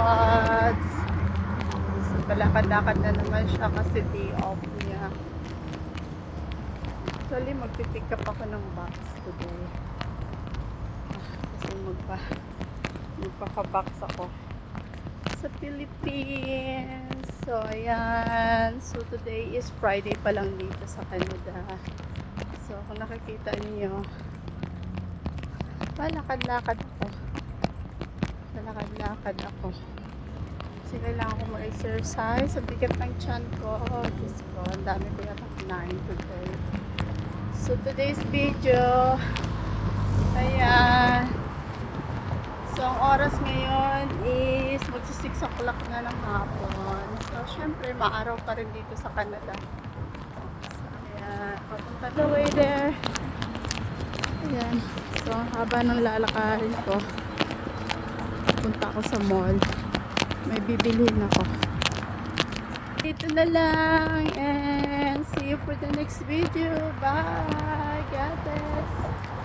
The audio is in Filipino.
lods. So, palakad-lakad na naman siya kasi day off niya. Actually, magpipick up ako ng box today. Kasi magpaka-box ako sa Philippines. So, ayan. So, today is Friday pa lang dito sa Canada. So, kung nakikita niyo, palakad-lakad ako. Palakad-lakad ako. Kasi kailangan ko mag-exercise. Sa bigat ng tiyan ko. Diyos ko, ang dami ko yata kinain today. So, today's video, ayan. So, ang oras ngayon is magsi 6 o'clock na ng hapon. So, syempre, maaraw pa rin dito sa Canada. So, ayan. Papunta the way there. Ayan. So, ang haba ng lalakarin ko. Punta ako sa mall. May bibilhin ako. Dito na lang. And see you for the next video. Bye. God bless.